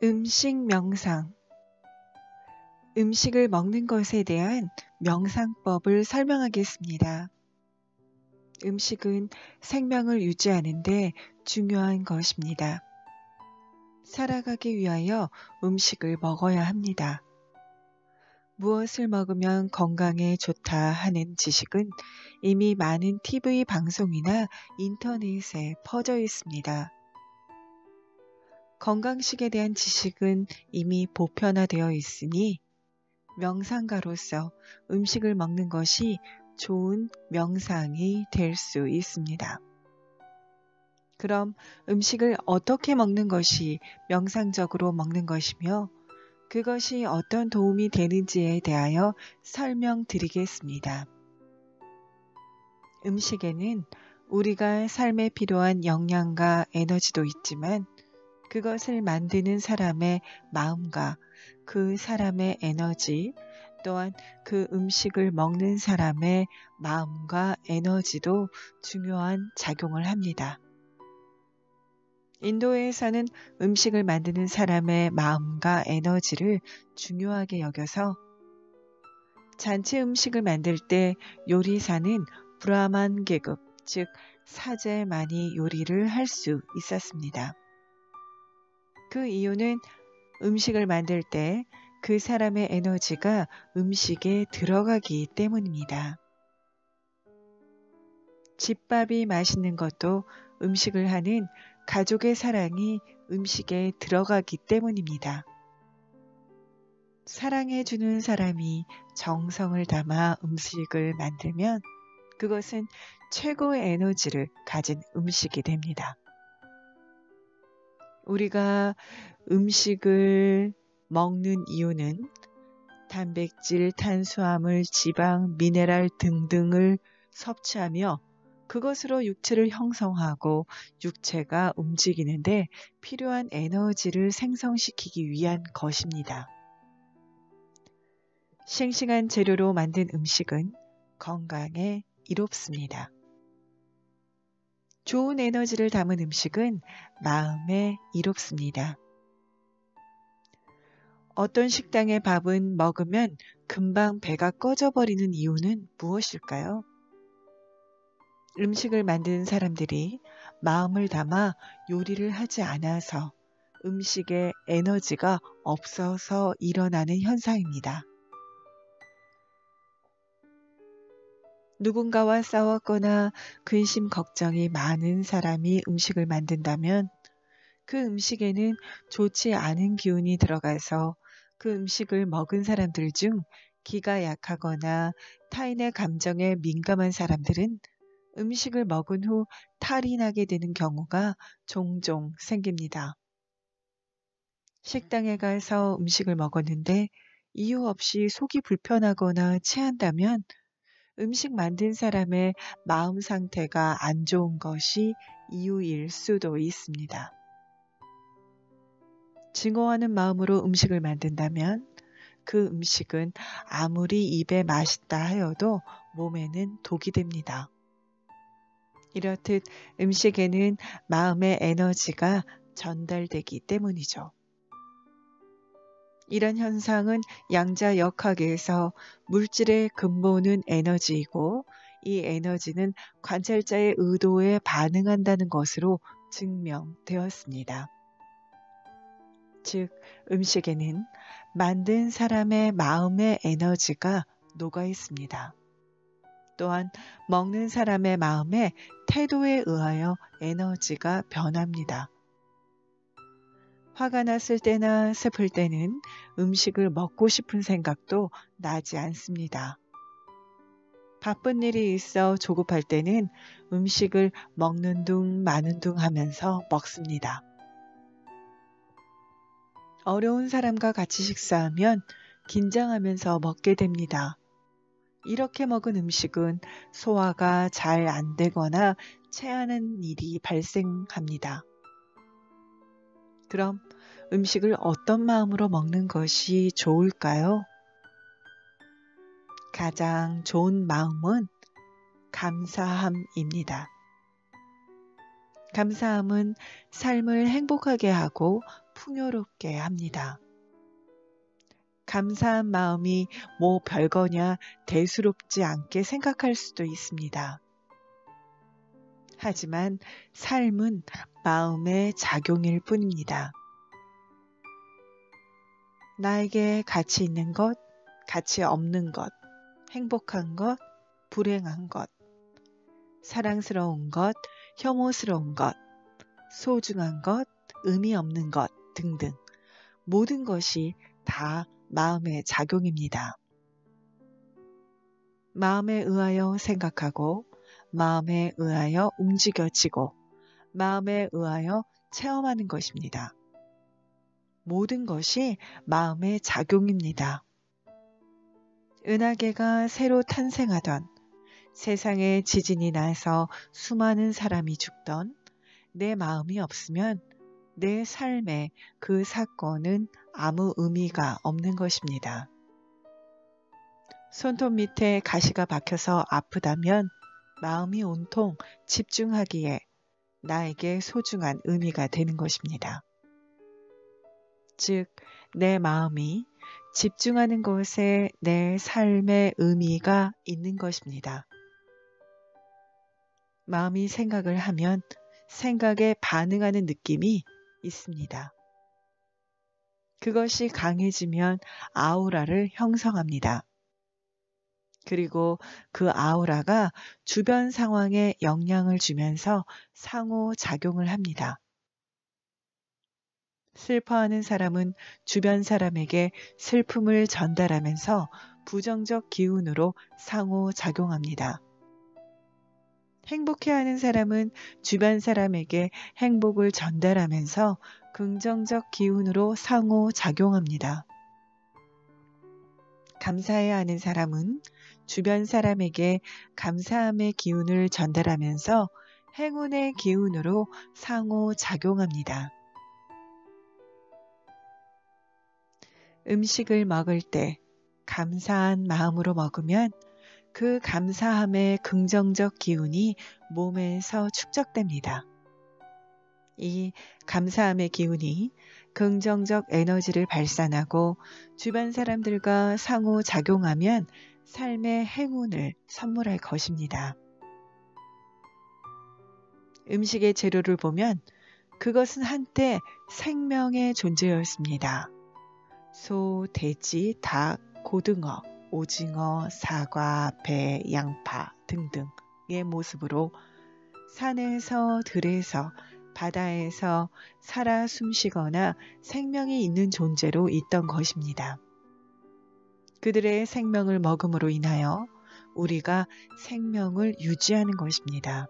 음식 명상. 음식을 먹는 것에 대한 명상법을 설명하겠습니다. 음식은 생명을 유지하는 데 중요한 것입니다. 살아가기 위하여 음식을 먹어야 합니다. 무엇을 먹으면 건강에 좋다 하는 지식은 이미 많은 TV 방송이나 인터넷에 퍼져 있습니다. 건강식에 대한 지식은 이미 보편화되어 있으니 명상가로서 음식을 먹는 것이 좋은 명상이 될 수 있습니다. 그럼 음식을 어떻게 먹는 것이 명상적으로 먹는 것이며 그것이 어떤 도움이 되는지에 대하여 설명드리겠습니다. 음식에는 우리가 삶에 필요한 영양과 에너지도 있지만 그것을 만드는 사람의 마음과 그 사람의 에너지 또한 그 음식을 먹는 사람의 마음과 에너지도 중요한 작용을 합니다. 인도에서는 음식을 만드는 사람의 마음과 에너지를 중요하게 여겨서 잔치 음식을 만들 때 요리사는 브라만 계급, 즉 사제만이 요리를 할 수 있었습니다. 그 이유는 음식을 만들 때 그 사람의 에너지가 음식에 들어가기 때문입니다. 집밥이 맛있는 것도 음식을 하는 가족의 사랑이 음식에 들어가기 때문입니다. 사랑해주는 사람이 정성을 담아 음식을 만들면 그것은 최고의 에너지를 가진 음식이 됩니다. 우리가 음식을 먹는 이유는 단백질, 탄수화물, 지방, 미네랄 등등을 섭취하며 그것으로 육체를 형성하고 육체가 움직이는데 필요한 에너지를 생성시키기 위한 것입니다. 싱싱한 재료로 만든 음식은 건강에 이롭습니다. 좋은 에너지를 담은 음식은 마음에 이롭습니다. 어떤 식당의 밥은 먹으면 금방 배가 꺼져버리는 이유는 무엇일까요? 음식을 만드는 사람들이 마음을 담아 요리를 하지 않아서 음식에 에너지가 없어서 일어나는 현상입니다. 누군가와 싸웠거나 근심 걱정이 많은 사람이 음식을 만든다면 그 음식에는 좋지 않은 기운이 들어가서 그 음식을 먹은 사람들 중 기가 약하거나 타인의 감정에 민감한 사람들은 음식을 먹은 후 탈이 나게 되는 경우가 종종 생깁니다. 식당에 가서 음식을 먹었는데 이유 없이 속이 불편하거나 체한다면 음식 만든 사람의 마음 상태가 안 좋은 것이 이유일 수도 있습니다. 증오하는 마음으로 음식을 만든다면 그 음식은 아무리 입에 맛있다 하여도 몸에는 독이 됩니다. 이렇듯 음식에는 마음의 에너지가 전달되기 때문이죠. 이런 현상은 양자역학에서 물질의 근본은 에너지이고 이 에너지는 관찰자의 의도에 반응한다는 것으로 증명되었습니다. 즉, 음식에는 만든 사람의 마음의 에너지가 녹아 있습니다. 또한 먹는 사람의 마음의 태도에 의하여 에너지가 변합니다. 화가 났을 때나 슬플 때는 음식을 먹고 싶은 생각도 나지 않습니다. 바쁜 일이 있어 조급할 때는 음식을 먹는 둥 마는 둥 하면서 먹습니다. 어려운 사람과 같이 식사하면 긴장하면서 먹게 됩니다. 이렇게 먹은 음식은 소화가 잘 안 되거나 체하는 일이 발생합니다. 그럼 음식을 어떤 마음으로 먹는 것이 좋을까요? 가장 좋은 마음은 감사함입니다. 감사함은 삶을 행복하게 하고 풍요롭게 합니다. 감사한 마음이 뭐 별거냐 대수롭지 않게 생각할 수도 있습니다. 하지만 삶은 마음의 작용일 뿐입니다. 나에게 가치 있는 것, 가치 없는 것, 행복한 것, 불행한 것, 사랑스러운 것, 혐오스러운 것, 소중한 것, 의미 없는 것 등등 모든 것이 다 마음의 작용입니다. 마음에 의하여 생각하고 마음에 의하여 움직여지고 마음에 의하여 체험하는 것입니다. 모든 것이 마음의 작용입니다. 은하계가 새로 탄생하던 세상에 지진이 나서 수많은 사람이 죽던 내 마음이 없으면 내 삶에 그 사건은 아무 의미가 없는 것입니다. 손톱 밑에 가시가 박혀서 아프다면 마음이 온통 집중하기에 나에게 소중한 의미가 되는 것입니다. 즉, 내 마음이 집중하는 것에 내 삶의 의미가 있는 것입니다. 마음이 생각을 하면 생각에 반응하는 느낌이 있습니다. 그것이 강해지면 아우라를 형성합니다. 그리고 그 아우라가 주변 상황에 영향을 주면서 상호작용을 합니다. 슬퍼하는 사람은 주변 사람에게 슬픔을 전달하면서 부정적 기운으로 상호작용합니다. 행복해하는 사람은 주변 사람에게 행복을 전달하면서 긍정적 기운으로 상호작용합니다. 감사해야 하는 사람은 주변 사람에게 감사함의 기운을 전달하면서 행운의 기운으로 상호작용합니다. 음식을 먹을 때 감사한 마음으로 먹으면 그 감사함의 긍정적 기운이 몸에서 축적됩니다. 이 감사함의 기운이 긍정적 에너지를 발산하고 주변 사람들과 상호작용하면 삶의 행운을 선물할 것입니다. 음식의 재료를 보면 그것은 한때 생명의 존재였습니다. 소, 돼지, 닭, 고등어, 오징어, 사과, 배, 양파 등등의 모습으로 산에서 들에서 바다에서 살아 숨쉬거나 생명이 있는 존재로 있던 것입니다. 그들의 생명을 먹음으로 인하여 우리가 생명을 유지하는 것입니다.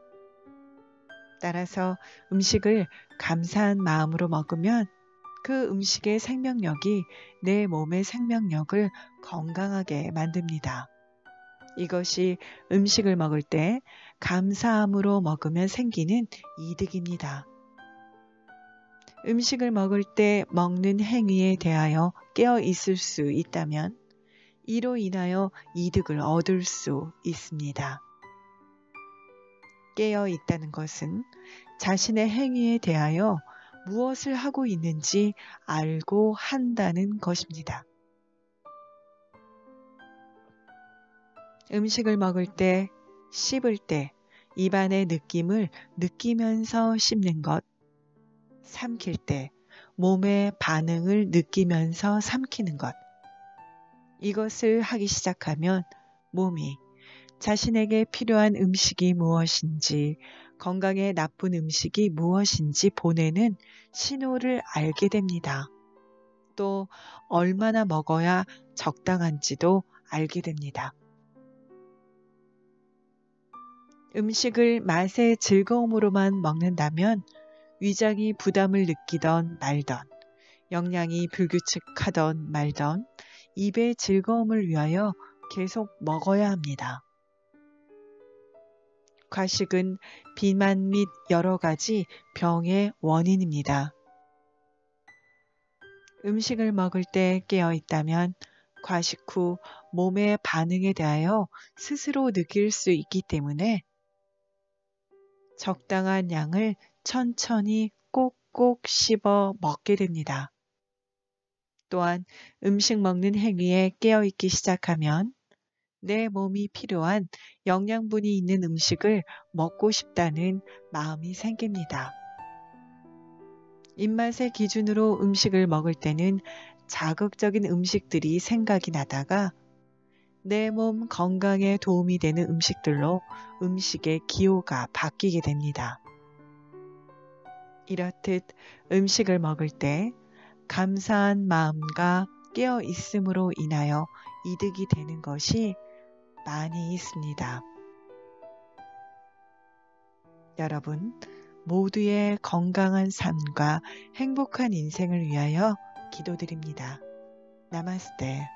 따라서 음식을 감사한 마음으로 먹으면 그 음식의 생명력이 내 몸의 생명력을 건강하게 만듭니다. 이것이 음식을 먹을 때 감사함으로 먹으면 생기는 이득입니다. 음식을 먹을 때 먹는 행위에 대하여 깨어 있을 수 있다면 이로 인하여 이득을 얻을 수 있습니다. 깨어 있다는 것은 자신의 행위에 대하여 무엇을 하고 있는지 알고 한다는 것입니다. 음식을 먹을 때, 씹을 때 입안의 느낌을 느끼면서 씹는 것, 삼킬 때 몸의 반응을 느끼면서 삼키는 것, 이것을 하기 시작하면 몸이 자신에게 필요한 음식이 무엇인지, 건강에 나쁜 음식이 무엇인지 보내는 신호를 알게 됩니다. 또 얼마나 먹어야 적당한지도 알게 됩니다. 음식을 맛의 즐거움으로만 먹는다면 위장이 부담을 느끼던 말던, 영양이 불규칙하던 말던 입의 즐거움을 위하여 계속 먹어야 합니다. 과식은 비만 및 여러 가지 병의 원인입니다. 음식을 먹을 때 깨어 있다면 과식 후 몸의 반응에 대하여 스스로 느낄 수 있기 때문에 적당한 양을 천천히 꼭 꼭 씹어 먹게 됩니다. 또한 음식 먹는 행위에 깨어있기 시작하면 내 몸이 필요한 영양분이 있는 음식을 먹고 싶다는 마음이 생깁니다. 입맛의 기준으로 음식을 먹을 때는 자극적인 음식들이 생각이 나다가 내 몸 건강에 도움이 되는 음식들로 음식의 기호가 바뀌게 됩니다. 이렇듯 음식을 먹을 때 감사한 마음과 깨어 있음으로 인하여 이득이 되는 것이 많이 있습니다. 여러분, 모두의 건강한 삶과 행복한 인생을 위하여 기도드립니다. 나마스테.